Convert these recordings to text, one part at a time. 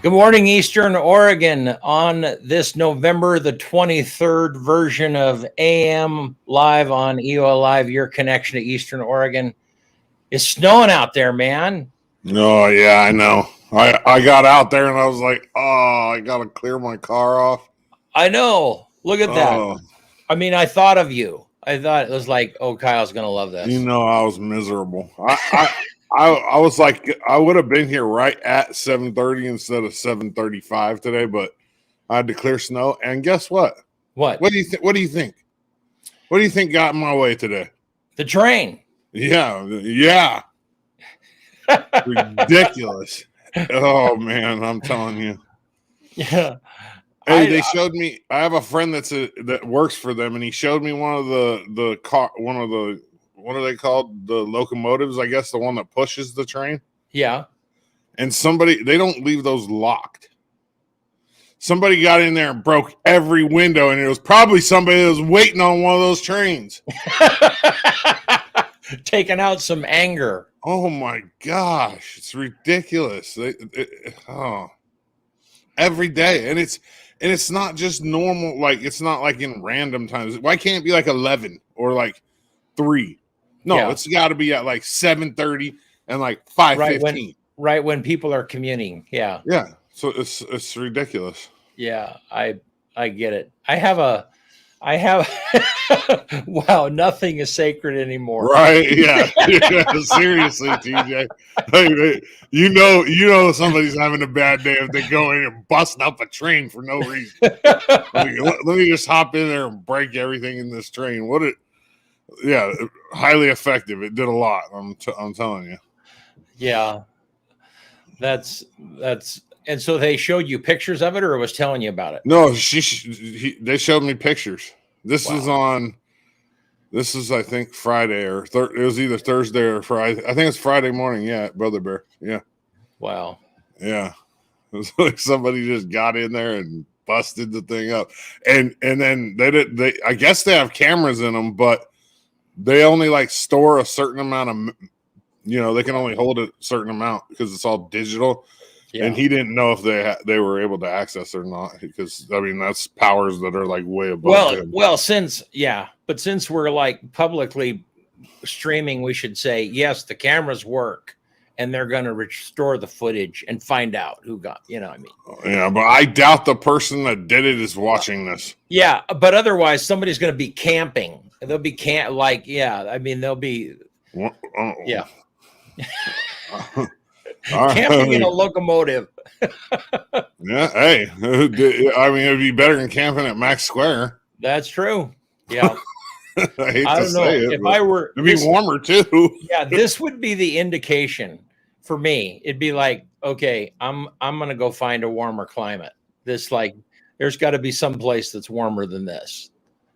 Good morning, Eastern Oregon. On this November the 23rd version of AM Live on EOA Live, your connection to Eastern Oregon. It's snowing out there, man. Oh, yeah, I know. I got out there and I was like, oh, I got to clear my car off. I know. Look at that. Oh, I mean, I thought of you. I thought it was like, oh, Kyle's going to love this. you know, I was miserable. I was like, I would have been here right at 7:30 instead of 7:35 today, but I had to clear snow. And guess what? What? What do you think? What do you think? What do you think got in my way today? The train. Yeah. Ridiculous. Oh man, I'm telling you. Yeah. Hey, they showed me. I have a friend that works for them, and he showed me one of the car, one of the, what are they called? The locomotives, I guess, the one that pushes the train. Yeah. And they don't leave those locked. Somebody got in there and broke every window, and it was probably somebody that was waiting on one of those trains. Taking out some anger. Oh my gosh, it's ridiculous. Every day, and it's not just normal. Like, it's not like in random times. Why can't it be like 11 or like 3? No, yeah. It's got to be at like 7:30 and like 5:15. Right when people are commuting. Yeah. Yeah. So it's ridiculous. Yeah, I get it. I have wow, nothing is sacred anymore. Right? Yeah. Yeah, seriously, TJ. Hey, you know somebody's having a bad day if they go in and bust up a train for no reason. let me just hop in there and break everything in this train. Highly effective. It did a lot. I'm telling you. Yeah, that's. And so they showed you pictures of it, or was telling you about it? No, they showed me pictures. This is I think Friday or it was either Thursday or Friday. I think it's Friday morning. Yeah, Brother Bear. Yeah. Wow. Yeah. It was like somebody just got in there and busted the thing up, and then they I guess they have cameras in them, but they only like store a certain amount of, they can only hold a certain amount because it's all digital. Yeah. And he didn't know if they were able to access or not, because I mean that's powers that are like way above him. Well, since we're like publicly streaming, we should say yes, the cameras work, and they're going to restore the footage and find out who got. I mean, yeah, but I doubt the person that did it is watching this. Yeah, but otherwise somebody's going to be camping. They'll be I mean, they'll be. Yeah. Camping in a locomotive. Yeah, hey, I mean, it'd be better than camping at Max Square. That's true. Yeah. I don't know. If I were, it'd be warmer too. Yeah, this would be the indication for me. It'd be like, okay, I'm gonna go find a warmer climate. There's got to be some place that's warmer than this.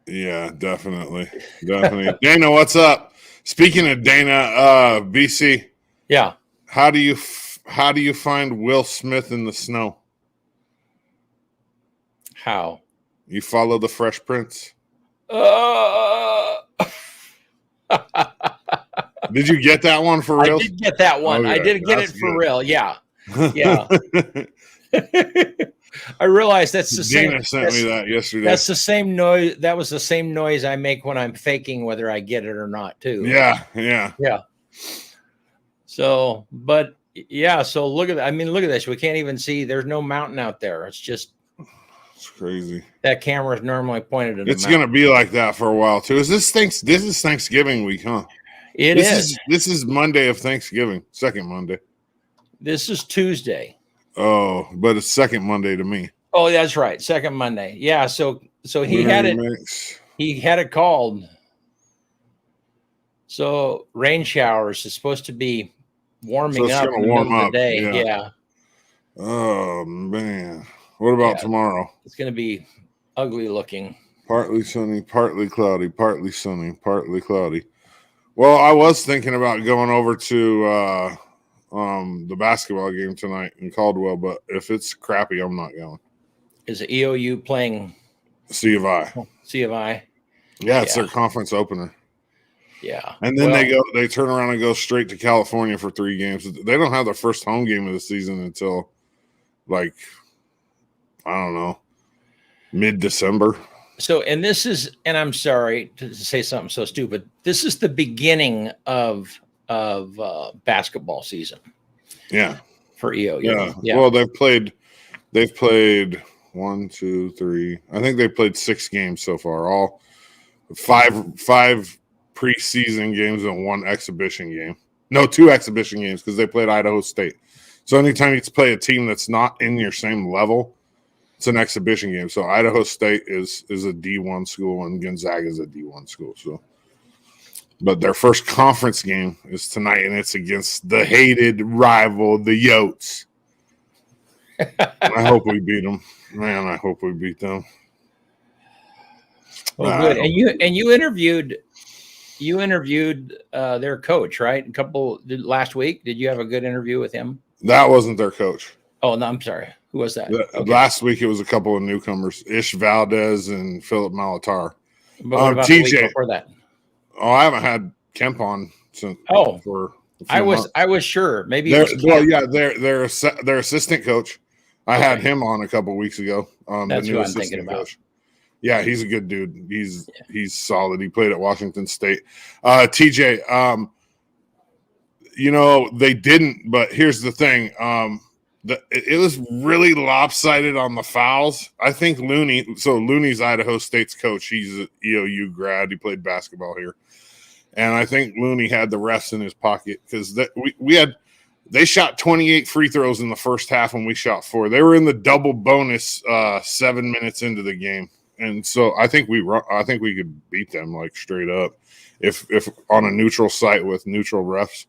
Yeah, definitely. Dana, what's up? Speaking of Dana, BC. Yeah. How do you find Will Smith in the snow? How? You follow the Fresh Prince? Did you get that one for real? I did get that one. Okay, I did get it for real. Yeah. Yeah. I realized that's the same. Dana sent me that yesterday. That's the same noise. That was the same noise I make when I'm faking whether I get it or not, too. Yeah. So, but yeah, so look at that. I mean, look at this. We can't even see. There's no mountain out there. It's crazy. That camera is normally pointed at. It's going to be like that for a while too. This is Thanksgiving week, huh? This is Monday of Thanksgiving, second Monday. This is Tuesday. Oh, but it's second Monday to me. Oh, that's right, second Monday. Yeah, so he had it. He had it called. So rain showers is supposed to be warming up in the middle of the day. Yeah. Oh man. What about tomorrow? It's going to be ugly looking. Partly sunny, partly cloudy, partly sunny, partly cloudy. Well, I was thinking about going over to the basketball game tonight in Caldwell, but if it's crappy, I'm not going. Is the EOU playing C of I? C of I. Yeah, it's their conference opener. Yeah. And then they turn around and go straight to California for 3 games. They don't have their first home game of the season until like, I don't know, mid-December. So, and this is, and I'm sorry to say something so stupid. This is the beginning of basketball season. Yeah. For EOU. Yeah. Well, they've played 1, 2, 3. I think they played 6 games so far. All five preseason games and 1 exhibition game. No, 2 exhibition games because they played Idaho State. So anytime you play a team that's not in your same level, it's an exhibition game. So Idaho State is a D1 school and Gonzaga is a D1 school. So, but their first conference game is tonight, and it's against the hated rival, the Yotes. I hope we beat them, man. I hope we beat them. Well, good. And you interviewed their coach, right? Last week. Did you have a good interview with him? That wasn't their coach. Oh no, I'm sorry. Who was that? Last week it was a couple of newcomers, Ish Valdez and Philip Malatar. But what about the week before that? Oh, I haven't had Kemp on since. For I was sure maybe. Their assistant coach. I had him on a couple of weeks ago. That's who I'm thinking about. Coach. Yeah, he's a good dude. He's solid. He played at Washington State. TJ, they didn't, but here's the thing. It was really lopsided on the fouls. I think Looney's Idaho State's coach. He's an EOU grad. He played basketball here. And I think Looney had the refs in his pocket because they shot 28 free throws in the first half and we shot 4. They were in the double bonus 7 minutes into the game. And so I think we could beat them like straight up. If on a neutral site with neutral refs,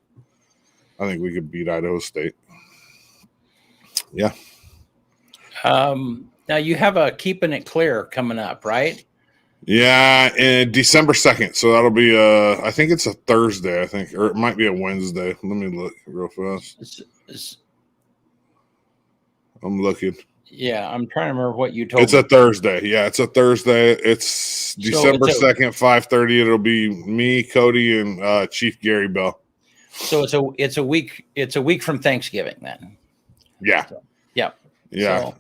I think we could beat Idaho State. Yeah. Now you have a Keeping It Clear coming up, right? Yeah, in December 2nd. So that'll be I think it's a Thursday, or it might be a Wednesday. Let me look real fast. I'm looking. Yeah, I'm trying to remember what you told me. It's a Thursday. Yeah, it's a Thursday. It's December 2nd, 5:30. It'll be me, Cody, and Chief Gary Bell. So it's a week from Thanksgiving then. Yeah. So, yeah. Yeah.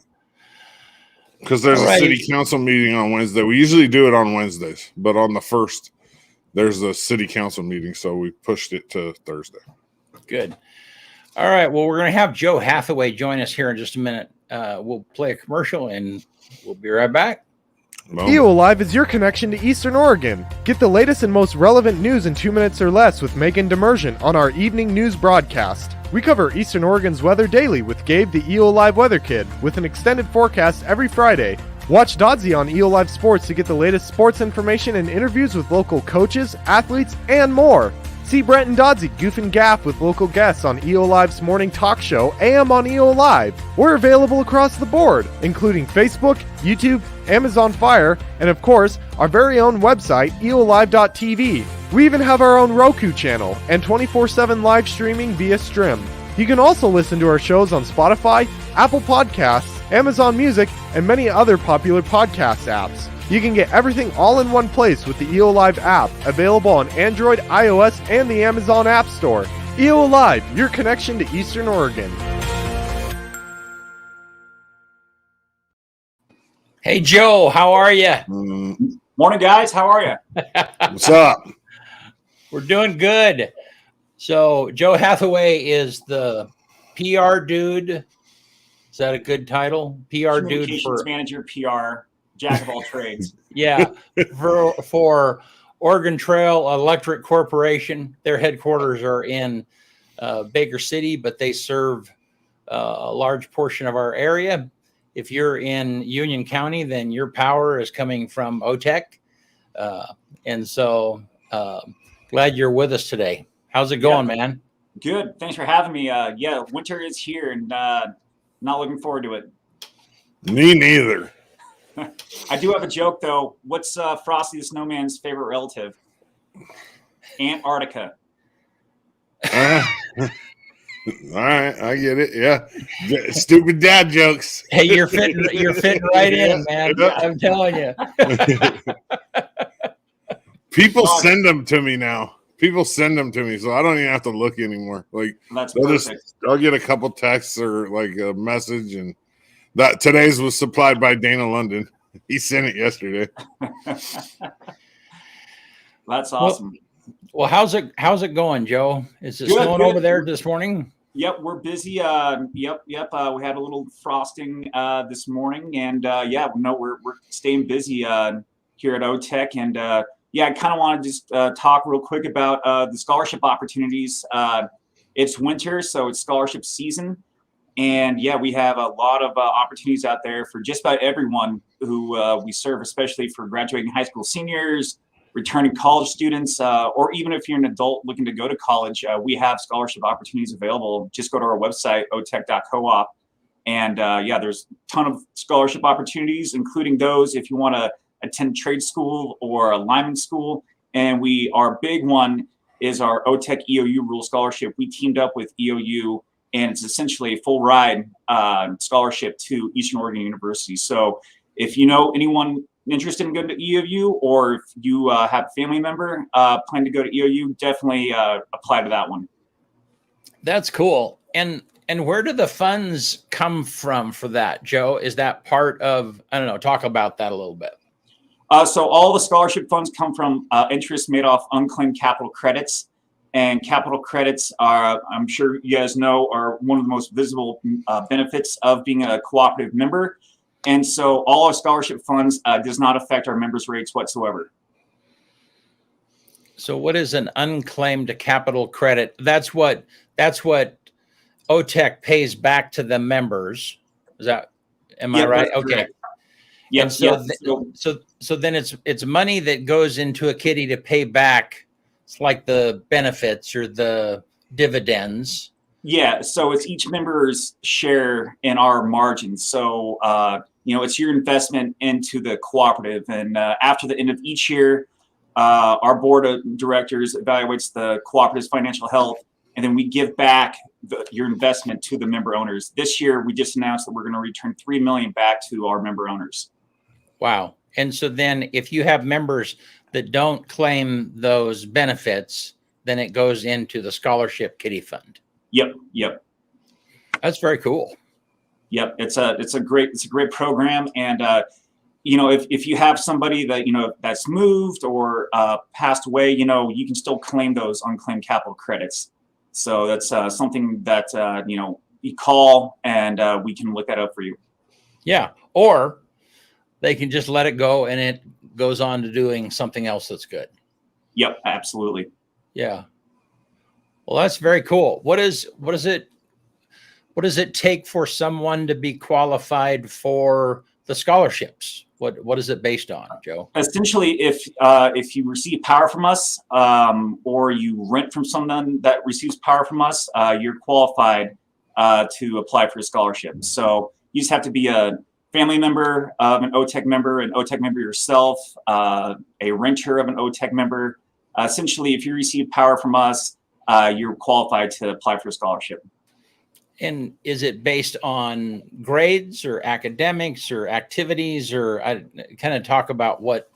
Because there's a city council meeting on Wednesday. We usually do it on Wednesdays, but on the 1st, there's a city council meeting, so we pushed it to Thursday. Good. All right. Well, we're going to have Joe Hathaway join us here in just a minute. We'll play a commercial, and we'll be right back. EOA Live is your connection to Eastern Oregon. Get the latest and most relevant news in 2 minutes or less with Megan Demersion on our evening news broadcast. We cover Eastern Oregon's weather daily with Gabe, the EOA Live weather kid, with an extended forecast every Friday. Watch Doddsy on EOA Live Sports to get the latest sports information and interviews with local coaches, athletes, and more. See Brent and Doddsy goof and gaff with local guests on EOA Live's morning talk show, AM on EOA Live. We're available across the board, including Facebook, YouTube, Amazon Fire, and of course, our very own website, eolive.tv. We even have our own Roku channel and 24/7 live streaming via Strim. You can also listen to our shows on Spotify, Apple Podcasts, Amazon Music, and many other popular podcast apps. You can get everything all in one place with the EOA Live app, available on Android, iOS, and the Amazon App Store. EOA Live, your connection to Eastern Oregon. Hey, Joe, how are you? Morning, guys. How are you? What's up? We're doing good. So Joe Hathaway is the PR dude. Is that a good title? PR dude for manager, PR, jack of all trades. Yeah, for Oregon Trail Electric Corporation. Their headquarters are in Baker City, but they serve a large portion of our area. If you're in Union County, then your power is coming from OTEC. And so glad you're with us today. How's it going, man? Good. Thanks for having me. Winter is here and not looking forward to it. Me neither. I do have a joke, though. What's Frosty the Snowman's favorite relative? Antarctica. All right, I get it. Yeah, stupid dad jokes. Hey, you're fitting right in, man. I'm telling you. People send them to me now. So I don't even have to look anymore. Like that's perfect. I'll get a couple texts or like a message, and That today's was supplied by Dana London. He sent it yesterday. That's awesome. Well, how's it going, Joe? Is it Good, snowing good. over there this morning? Yep, we're busy. Yep. We had a little frosting this morning, and we're staying busy here at OTech. And I kind of want to just talk real quick about the scholarship opportunities. It's winter, so it's scholarship season, and we have a lot of opportunities out there for just about everyone who we serve, especially for graduating high school seniors, returning college students, or even if you're an adult looking to go to college, we have scholarship opportunities available. Just go to our website, otech.coop. And there's a ton of scholarship opportunities, including those if you want to attend trade school or a lineman school. And our big one is our OTech EOU Rural Scholarship. We teamed up with EOU, and it's essentially a full ride scholarship to Eastern Oregon University. So if you know anyone interested in going to EOU, or if you have a family member planning to go to EOU, definitely apply to that one. That's cool. And where do the funds come from for that, Joe? Is that part of, I don't know, talk about that a little bit. So all the scholarship funds come from interest made off unclaimed capital credits. And capital credits are, I'm sure you guys know, are one of the most visible benefits of being a cooperative member. And so all our scholarship funds does not affect our members' rates whatsoever. So what is an unclaimed capital credit? That's what OTech pays back to the members. Am I right? Okay. Yeah. So then it's money that goes into a kitty to pay back. It's like the benefits or the dividends. Yeah. So it's each member's share in our margins. So, it's your investment into the cooperative. And after the end of each year, our board of directors evaluates the cooperative's financial health, and then we give back your investment to the member owners. This year, we just announced that we're going to return $3 million back to our member owners. Wow. And so then if you have members that don't claim those benefits, then it goes into the scholarship kitty fund. Yep. That's very cool. Yep, it's a great program, and if you have somebody that that's moved or passed away, you can still claim those unclaimed capital credits. So that's something that you call, and we can look that up for you. Yeah, or they can just let it go, and it goes on to doing something else that's good. Yep, absolutely. Yeah. Well, that's very cool. What does it take for someone to be qualified for the scholarships? What is it based on, Joe? Essentially, if you receive power from us, or you rent from someone that receives power from us, you're qualified to apply for a scholarship. So you just have to be a family member of an OTech member, an OTech member yourself, a renter of an OTech member. Essentially, if you receive power from us, you're qualified to apply for a scholarship. And is it based on grades or academics or activities, or kind of talk about what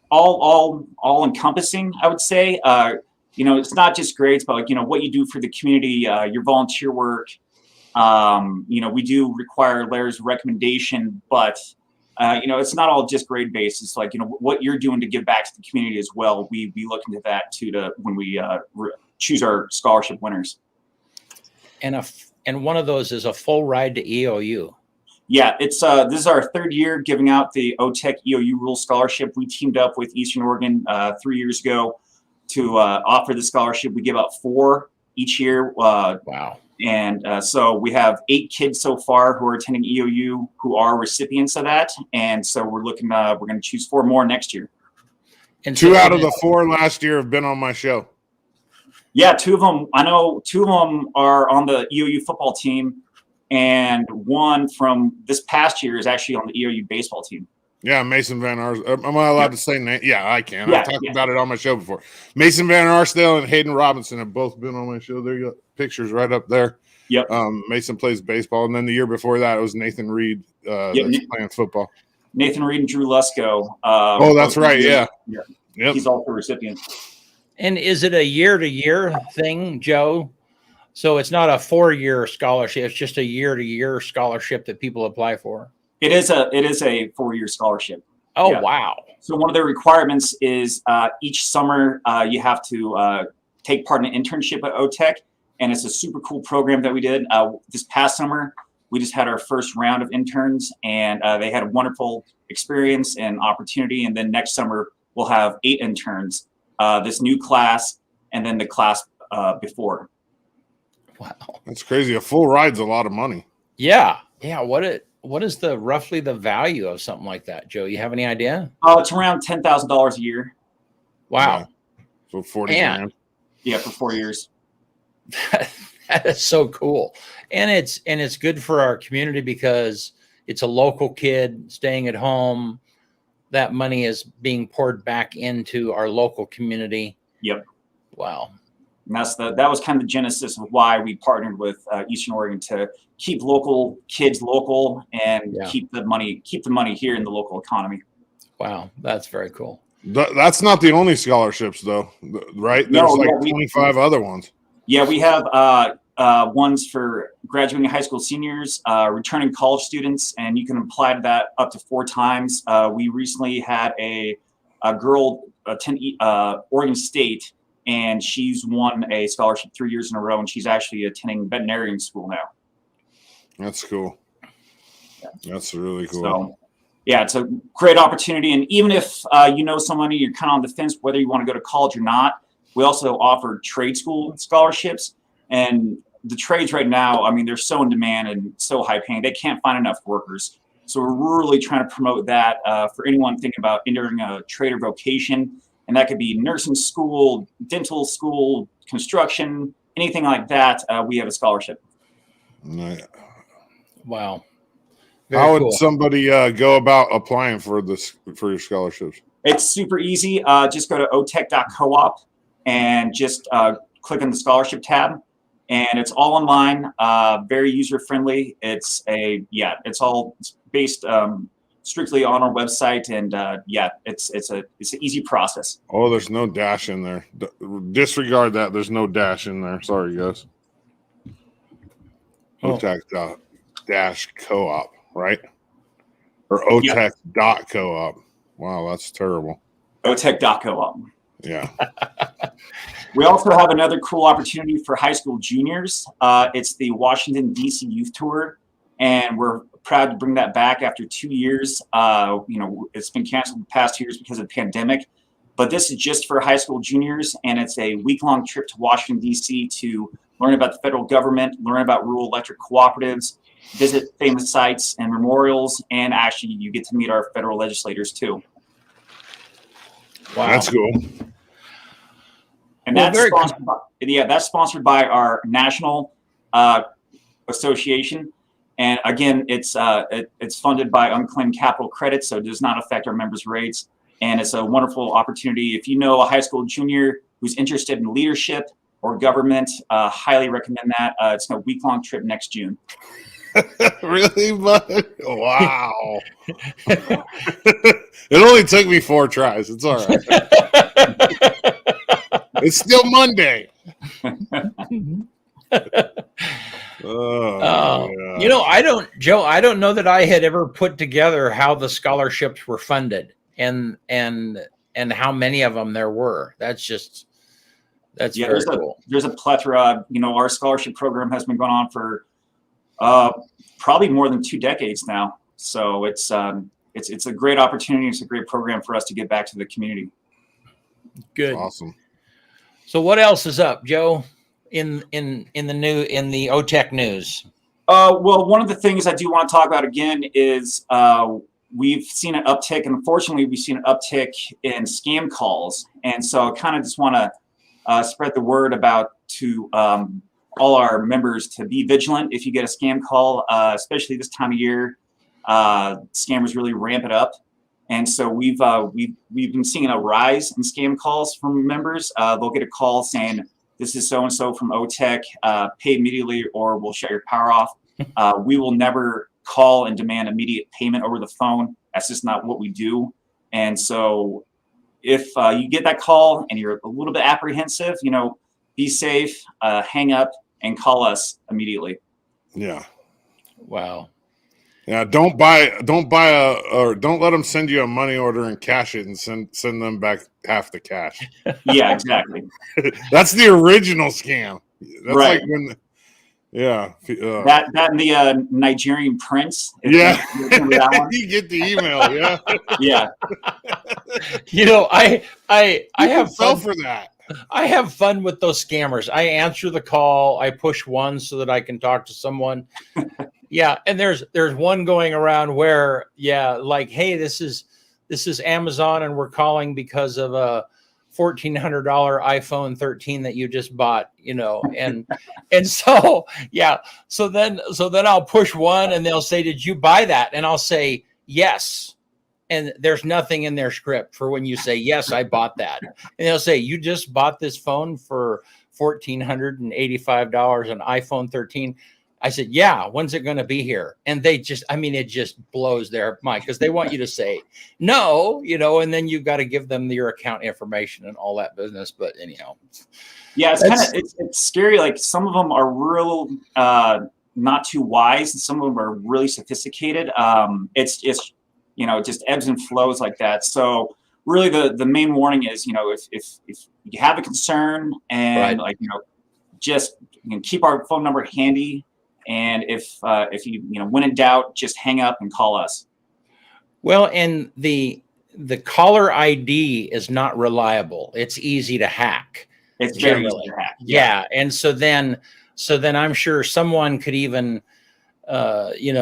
all encompassing, I would say. It's not just grades, but what you do for the community, your volunteer work. We do require letters of recommendation, but it's not all just grade based. It's like what you're doing to give back to the community as well. We look into that too when we choose our scholarship winners. And one of those is a full ride to EOU. Yeah, it's this is our third year giving out the OTech EOU Rural Scholarship. We teamed up with Eastern Oregon 3 years ago to offer the scholarship. We give out 4 each year. Wow. And so we have 8 kids so far who are attending EOU who are recipients of that. And so we're going to choose 4 more next year. And 2 out of the 4 last year have been on my show. Yeah, 2 of them. I know 2 of them are on the EOU football team, and 1 from this past year is actually on the EOU baseball team. Yeah, Mason Van Arsdale. Am I allowed to say name? Yeah, I can. I've talked about it on my show before. Mason Van Arsdale and Hayden Robinson have both been on my show. There you go. Pictures right up there. Yep. Mason plays baseball, and then the year before that, it was Nathan Reed that's playing football. Nathan Reed and Drew Lusko. That's right. Yeah. Yep. He's also a recipient. And is it a year-to-year thing, Joe? So it's not a 4-year scholarship. It's just a year-to-year scholarship that people apply for. It is a 4-year scholarship. Oh, Yeah. wow. So one of the requirements is each summer you have to take part in an internship at OTEC, and it's a super cool program that we did. This past summer, we just had our first round of interns, and they had a wonderful experience and opportunity. And then next summer, we'll have 8 interns, this new class, and then the class before. Wow. That's crazy. A full ride's a lot of money. Yeah. Yeah. What is roughly the value of something like that, Joe? You have any idea? It's around $10,000 a year. Wow. Yeah. So 40 Man. grand. Yeah, for 4 years. That is so cool. And it's good for our community because it's a local kid staying at home. That money is being poured back into our local community. Yep. Wow. And that was kind of the genesis of why we partnered with Eastern Oregon to keep local kids local and keep the money here in the local economy. Wow, that's very cool. That's not the only scholarships, though, right? There's 25 other ones. Yeah, we have ones for graduating high school seniors, returning college students, and you can apply to that up to 4 times. We recently had a girl attend Oregon State, and she's won a scholarship 3 years in a row, and she's actually attending veterinarian school now. That's cool. Yeah. That's really cool. So, yeah, it's a great opportunity. And even if you know somebody, you're kind of on the fence whether you want to go to college or not, we also offer trade school scholarships. And the trades right now, I mean, they're so in demand and so high paying, they can't find enough workers. So we're really trying to promote that for anyone thinking about entering a trade or vocation. And that could be nursing school, dental school, construction, anything like that. We have a scholarship. Right. Wow. How would somebody go about applying for your scholarships? It's super easy. Just go to otech.coop and just click on the scholarship tab, and it's all online, very user friendly. It's all based strictly on our website, and it's an easy process. Oh, there's no dash in there. Disregard that. There's no dash in there. Sorry, guys. OTEC.-coop, right? Or OTEC.coop. Wow, that's terrible. OTEC.coop. Yeah. We also have another cool opportunity for high school juniors. It's the Washington, D.C. Youth Tour, and we're proud to bring that back after 2 years. It's been canceled the past 2 years because of the pandemic, but this is just for high school juniors, and it's a week-long trip to Washington, D.C. to learn about the federal government, learn about rural electric cooperatives, visit famous sites and memorials, and actually you get to meet our federal legislators too. Wow. That's cool. And that's sponsored by our national association. And again, it's funded by unclaimed capital credits, so it does not affect our members' rates. And it's a wonderful opportunity. If you know a high school junior who's interested in leadership or government, highly recommend that. It's a week-long trip next June. Really, bud? Wow. It only took me 4 tries. It's all right. It's still Monday. Yeah. I don't know that I had ever put together how the scholarships were funded and how many of them there were. That's very cool. There's a plethora. Our scholarship program has been going on for probably more than 2 decades now. So it's a great opportunity. It's a great program for us to get back to the community. Good. Awesome. So what else is up, Joe, in the OTEC news? Well, one of the things I do want to talk about again is we've seen an uptick, and unfortunately, we've seen an uptick in scam calls. And so I kind of just want to spread the word about to all our members to be vigilant if you get a scam call, especially this time of year. Scammers really ramp it up. And so we've been seeing a rise in scam calls from members. They'll get a call saying, "This is so-and-so from OTEC, pay immediately or we'll shut your power off." We will never call and demand immediate payment over the phone. That's just not what we do. And so if you get that call and you're a little bit apprehensive, be safe, hang up, and call us immediately. Yeah. Wow. Yeah. Don't let them send you a money order and cash it and send them back half the cash. Yeah, exactly. That's the original scam. That's Right. like when, yeah. That and the Nigerian prince. Yeah. Remember that one? You get the email. Yeah. Yeah. You know, I have fell fun for that. I have fun with those scammers. I answer the call. I push one so that I can talk to someone. Yeah, and there's one going around where, yeah, like, hey, this is Amazon, and we're calling because of a $1,400 iPhone 13 that you just bought, you know, and so yeah, so then I'll push one, and they'll say, "Did you buy that?" And I'll say, "Yes." And there's nothing in their script for when you say, "Yes, I bought that." And they'll say, "You just bought this phone for $1,485, an iPhone 13. I said, "Yeah, when's it going to be here?" And they just, I mean, it just blows their mind because they want you to say no, you know, and then you've got to give them your account information and all that business. But anyhow. Yeah, it's scary. Like some of them are real not too wise, and some of them are really sophisticated. It's you know, it just ebbs and flows like that. So really the main warning is, you know, if you have a concern and like, you know, just keep our phone number handy. And if you know, when in doubt, just hang up and call us. Well, and the caller ID is not reliable. It's easy to hack. It's very easy to hack. Yeah. And so then I'm sure someone could even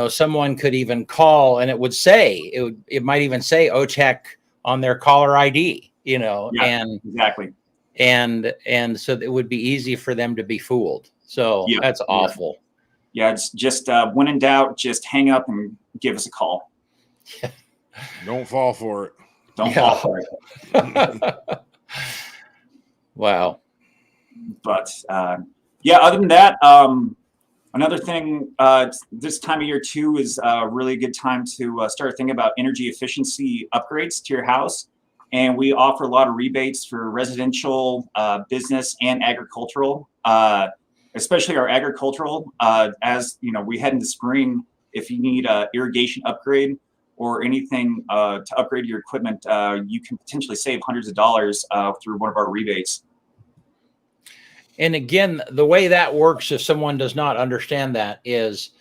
someone could even call, and it would say, it might even say OTEC on their caller ID, you know, yeah, and exactly. And so it would be easy for them to be fooled. So that's awful. Yeah. It's just when in doubt, just hang up and give us a call. Don't fall for it. Don't fall for it. Wow. But other than that, another thing, this time of year too is really a good time to start thinking about energy efficiency upgrades to your house. And we offer a lot of rebates for residential, business, and agricultural, especially our agricultural. As you know, we head into spring. If you need an irrigation upgrade or anything to upgrade your equipment, you can potentially save hundreds of dollars through one of our rebates. And again, the way that works, if someone does not understand that, is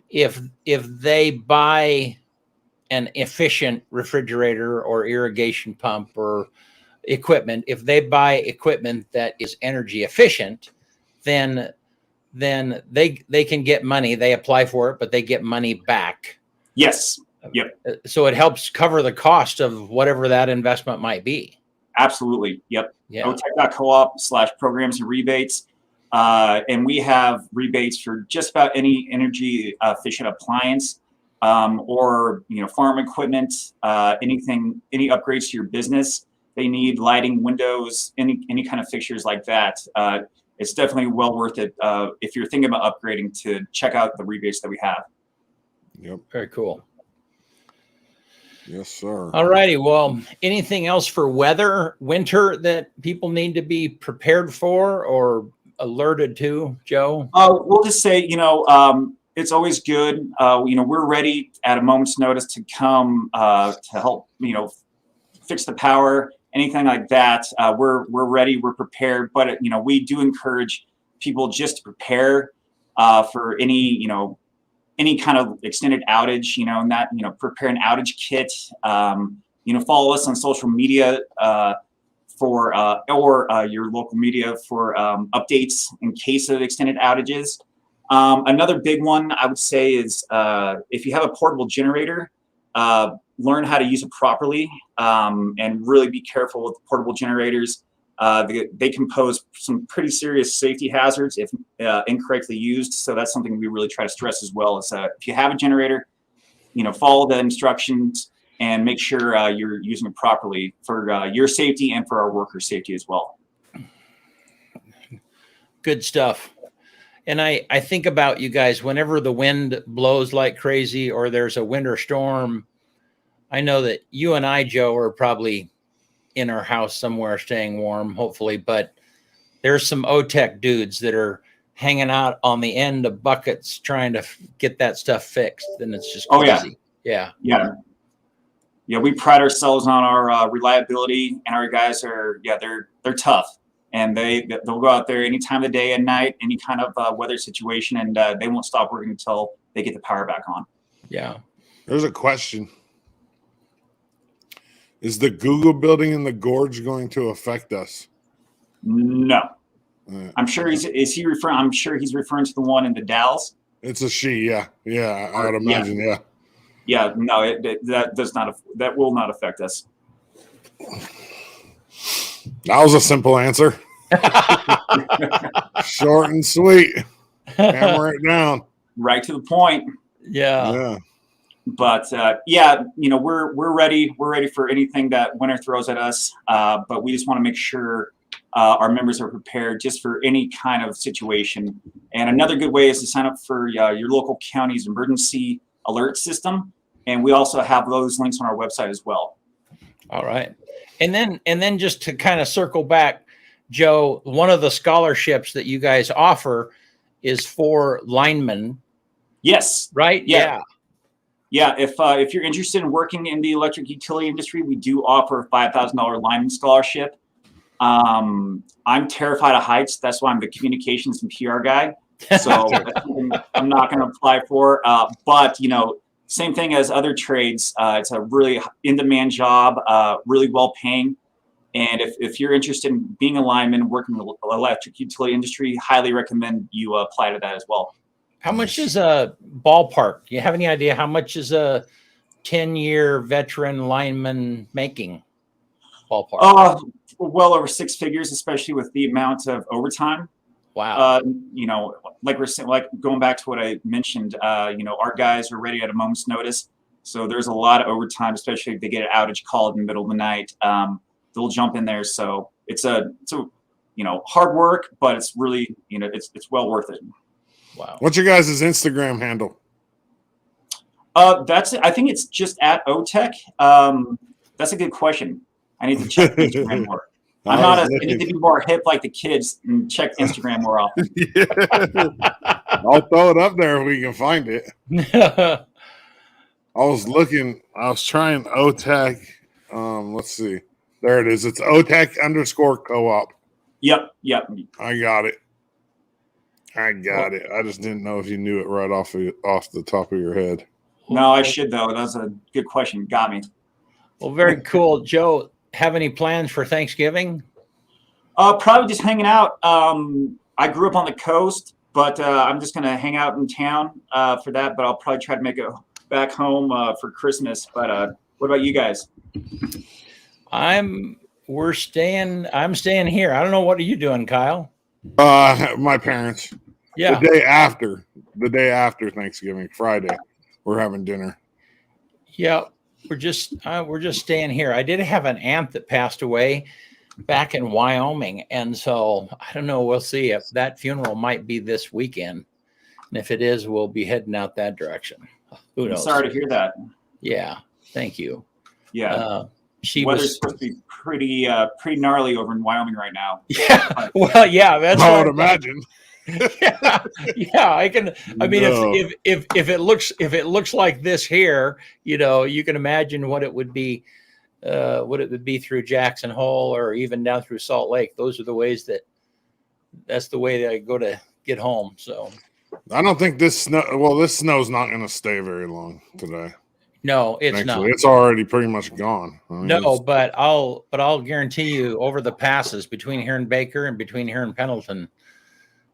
if they buy an efficient refrigerator or irrigation pump or equipment, if they buy equipment that is energy efficient, then they can get money. They apply for it, but they get money back. Yes. Yep. So it helps cover the cost of whatever that investment might be. Absolutely. Yep. Yeah. OTEC.coop/programs and rebates. And we have rebates for just about any energy efficient appliance or, you know, farm equipment, any upgrades to your business. They need lighting, windows, any kind of fixtures like that. It's definitely well worth it if you're thinking about upgrading to check out the rebates that we have. Yep. Very cool. Yes, sir. All righty. Well, anything else for winter that people need to be prepared for or alerted to, Joe? We'll just say, you know, it's always good. You know, we're ready at a moment's notice to come to help, you know, fix the power, anything like that. We're ready. We're prepared. But, you know, we do encourage people just to prepare for any kind of extended outage, you know, and that, you know, prepare an outage kit, you know, follow us on social media or your local media for updates in case of extended outages. Another big one I would say is if you have a portable generator, learn how to use it properly and really be careful with portable generators. They can pose some pretty serious safety hazards if incorrectly used. So that's something we really try to stress as well. Is if you have a generator, you know, follow the instructions and make sure you're using it properly for your safety and for our workers' safety as well. Good stuff. And I think about you guys, whenever the wind blows like crazy or there's a winter storm, I know that you and I, Joe, are probably in our house somewhere staying warm, hopefully, but there's some OTEC dudes that are hanging out on the end of buckets trying to get that stuff fixed, then it's just Oh, crazy. yeah. We pride ourselves on our reliability, and our guys are they're tough, and they'll go out there any time of the day and night, any kind of weather situation, and they won't stop working until they get the power back on. Yeah. There's a question. Is the Google building in the gorge going to affect us? No. I'm sure he's referring to the one in the Dalles. It's a she, yeah. Yeah, I would imagine, yeah. Yeah, no, that will not affect us. That was a simple answer. Short and sweet. Hammer it down. Right to the point. Yeah. But we're ready. We're ready for anything that winter throws at us. But we just want to make sure our members are prepared just for any kind of situation. And another good way is to sign up for your local county's emergency alert system. And we also have those links on our website as well. All right. And then just to kind of circle back, Joe, one of the scholarships that you guys offer is for linemen. Yes. Right? Yeah. If you're interested in working in the electric utility industry, we do offer a $5,000 lineman scholarship. I'm terrified of heights. That's why I'm the communications and PR guy. So that's something I'm not going to apply for. But same thing as other trades. It's a really in-demand job, really well-paying. And if you're interested in being a lineman, working in the electric utility industry, highly recommend you apply to that as well. How much is a ballpark? Do you have any idea how much is a 10-year veteran lineman making? Ballpark. Well over six figures, especially with the amount of overtime. Wow. Like we're saying, like going back to what I mentioned, our guys are ready at a moment's notice. So there's a lot of overtime, especially if they get an outage called in the middle of the night. They'll jump in there. So it's hard work, but it's really, it's well worth it. Wow. What's your guys' Instagram handle? I think it's just at OTech. That's a good question. I need to check Instagram more. I need to be more hip like the kids and check Instagram more often. I'll throw it up there if we can find it. I was trying OTech. Let's see. There it is. It's OTech_co-op. Yep. I got it. I just didn't know if you knew it right off the top of your head. No, I should, though. That was a good question. Got me. Well, very cool. Joe, have any plans for Thanksgiving? Probably just hanging out. I grew up on the coast, but I'm just going to hang out in town for that. But I'll probably try to make it back home for Christmas. But what about you guys? I'm staying here. I don't know. What are you doing, Kyle? My parents. Yeah. The day after Thanksgiving, Friday, we're having dinner. Yeah. We're just staying here. I did have an aunt that passed away back in Wyoming. And so I don't know. We'll see if that funeral might be this weekend. And if it is, we'll be heading out that direction. Who knows? I'm sorry to hear that. Yeah. Thank you. Yeah. Weather's supposed to be pretty gnarly over in Wyoming right now. Yeah. Well, yeah, that's I would imagine. Yeah, I can. I mean, if it looks like this here, you can imagine what it would be through Jackson Hole or even down through Salt Lake. Those are the ways that's the way that I go to get home. So I don't think this snow's not going to stay very long today. No, it's Thankfully. not. It's already pretty much gone. But I'll guarantee you over the passes between here and Baker and between here and Pendleton,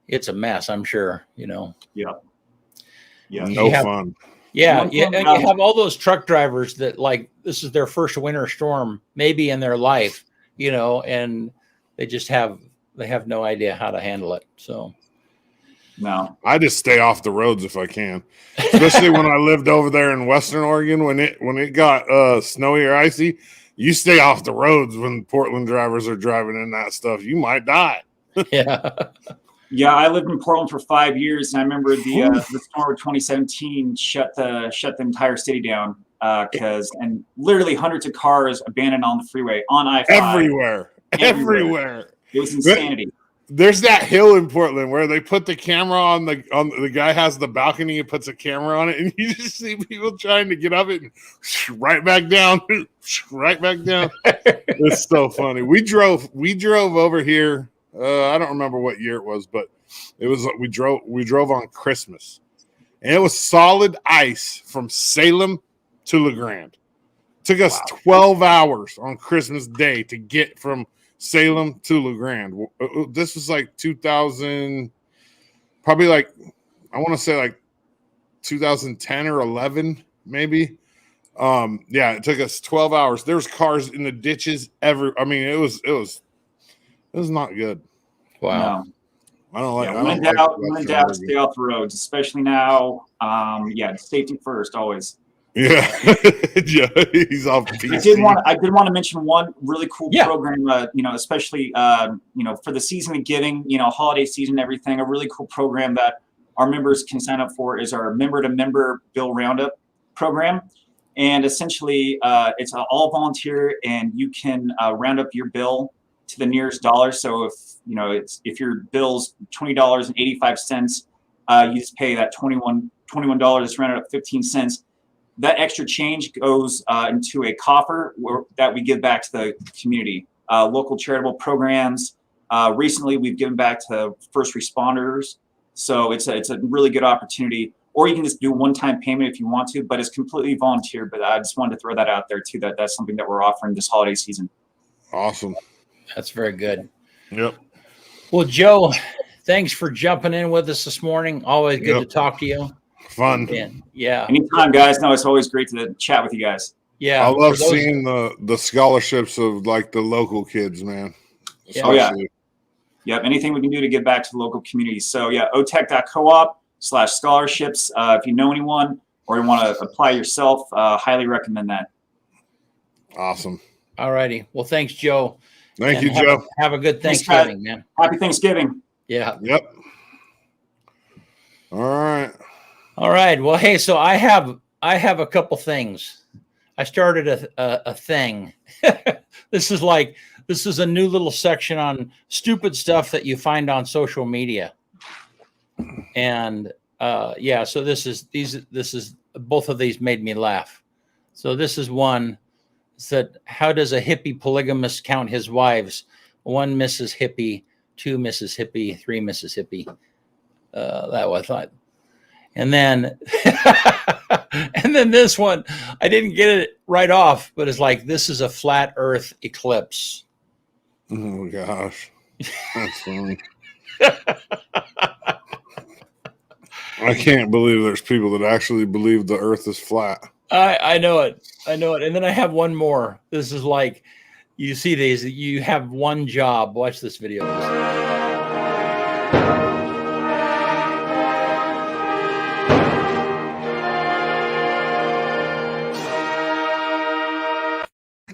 it's a mess, I'm sure, Yeah. No fun. Yeah. And you have all those truck drivers that this is their first winter storm, maybe in their life, and they just have no idea how to handle it. So no, I just stay off the roads if I can, especially when I lived over there in Western Oregon, when it got snowy or icy, you stay off the roads when Portland drivers are driving in that stuff. You might die. Yeah. Yeah, I lived in Portland for 5 years, and I remember the storm of 2017 shut the entire city down and literally hundreds of cars abandoned on the freeway on I-5. Everywhere. It was insanity. there's that hill in Portland where they put the camera on the guy has the balcony and puts a camera on it, and you just see people trying to get up it and right back down, right back down. It's so funny. We drove over here. I don't remember what year it was, but it was we drove on Christmas, and it was solid ice from Salem to LeGrand. Took us 12 hours on Christmas Day to get from Salem to LeGrand. This was like 2000, probably like, I want to say like 2010 or 11, maybe. Yeah, it took us 12 hours. There's cars in the ditches I mean, it was not good. Wow. No. I don't like. When in doubt, stay off the roads, especially now. Safety first, always. Yeah, yeah, he's off. I did want to mention one really cool program. Especially for the season of giving, holiday season, everything. A really cool program that our members can sign up for is our member-to-member bill roundup program. And essentially, it's all volunteer, and you can round up your bill to the nearest dollar. So if your bill's $20.85, you just pay that $21 is rounded up 15 cents. That extra change goes into a coffer that we give back to the community, local charitable programs. Recently, we've given back to first responders. So it's a really good opportunity. Or you can just do a one-time payment if you want to, but it's completely volunteer. But I just wanted to throw that out there too. That's something that we're offering this holiday season. Awesome. That's very good. Yep. Well, Joe, thanks for jumping in with us this morning. Always good to talk to you. Fun. Yeah. Anytime, guys. No, it's always great to chat with you guys. Yeah. I love seeing the scholarships of like the local kids, man. Oh, yeah. Yep. Anything we can do to give back to the local community. So, otech.coop/scholarships. If you know anyone or you want to apply yourself, highly recommend that. Awesome. All righty. Well, thanks, Joe. Thank you, Joe. Have a good Thanksgiving, man. Happy Thanksgiving. Yeah. Yep. All right. All right. Well, hey, so I have a couple things. I started a thing. This is a new little section on stupid stuff that you find on social media. And so this is both of these made me laugh. So this is one. Said, how does a hippie polygamist count his wives? 1 Mrs. Hippie, 2 Mrs. Hippie, 3 Mrs. Hippie. That was thought. And then and then this one, I didn't get it right off, but it's like, this is a flat earth eclipse. Oh gosh. That's funny. I can't believe there's people that actually believe the earth is flat. I know it. And then I have one more. This is like, you see these, you have one job. Watch this video.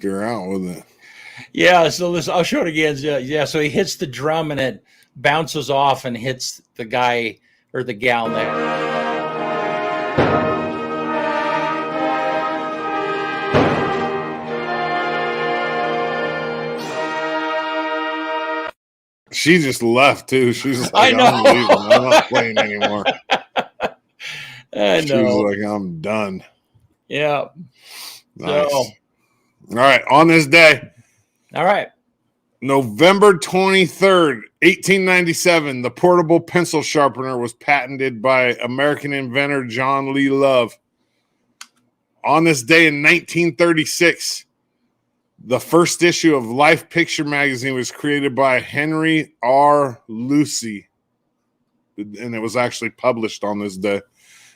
You're out with it. Yeah, so listen, I'll show it again. Yeah, so he hits the drum and it bounces off and hits the guy or the gal there. She just left too. She's like, I know. I'm leaving. I'm not playing anymore. I know. She was like, I'm done. Yeah. Nice. So, all right. On this day. All right. November 23rd, 1897, the portable pencil sharpener was patented by American inventor John Lee Love. On this day in 1936, the first issue of Life Picture magazine was created by Henry R. Lucy, and it was actually published on this day.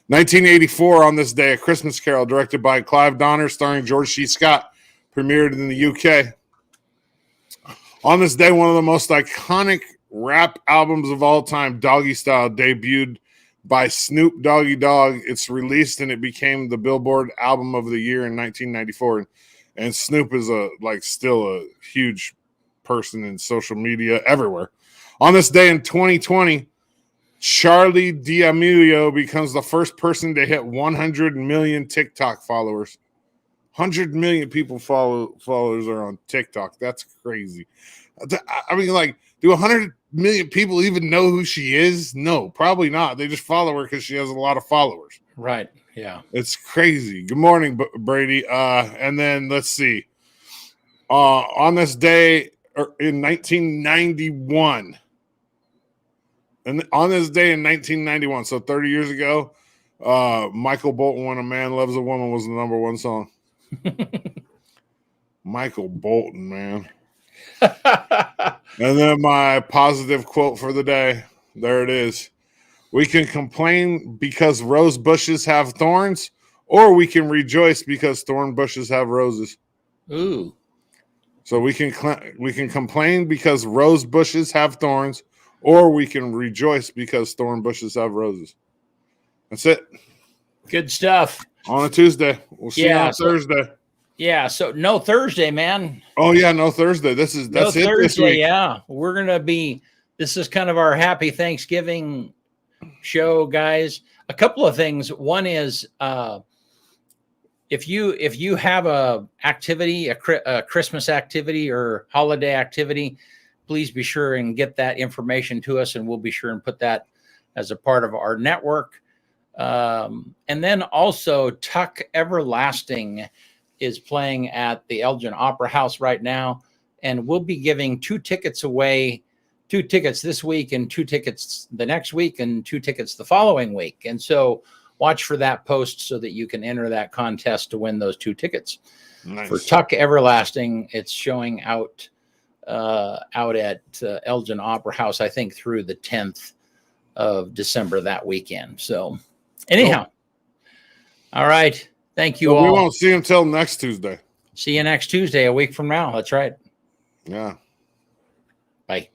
1984, on this day, A Christmas Carol, directed by Clive Donner, starring George C. Scott, premiered in the UK. On this day, one of the most iconic rap albums of all time, Doggy Style, debuted by Snoop Doggy Dogg. It's released and it became the Billboard Album of the Year in 1994. And Snoop is still a huge person in social media everywhere. On this day in 2020, Charlie D'Amelio becomes the first person to hit 100 million TikTok followers. 100 million followers are on TikTok. That's crazy. I mean, like, do 100 million people even know who she is? No, probably not. They just follow her because she has a lot of followers. Right. Yeah. It's crazy. Good morning, Brady. And then let's see. On this day in 1991, and on this day in 1991, so 30 years ago, Michael Bolton, "When a Man Loves a Woman," was the number one song. Michael Bolton, man. And then my positive quote for the day. There it is. We can complain because rose bushes have thorns, or we can rejoice because thorn bushes have roses. Ooh. So we can complain because rose bushes have thorns, or we can rejoice because thorn bushes have roses. That's it. Good stuff. On a Tuesday. We'll see you on Thursday. Yeah. So no Thursday, man. Oh yeah, no Thursday. That's it Thursday, this week. Yeah. We're going to be, this is kind of our happy Thanksgiving show, guys. A couple of things. One is, if you have a activity, a Christmas activity or holiday activity, please be sure and get that information to us, and we'll be sure and put that as a part of our network. And then also, Tuck Everlasting is playing at the Elgin Opera House right now, and we'll be giving 2 tickets away. 2 tickets this week and 2 tickets the next week and 2 tickets the following week. And so watch for that post so that you can enter that contest to win those 2 tickets. Nice. For Tuck Everlasting. It's showing out at Elgin Opera House, I think, through the 10th of December that weekend. So anyhow, cool. All right. Thank you all. We won't see you until next Tuesday. See you next Tuesday, a week from now. That's right. Yeah. Bye.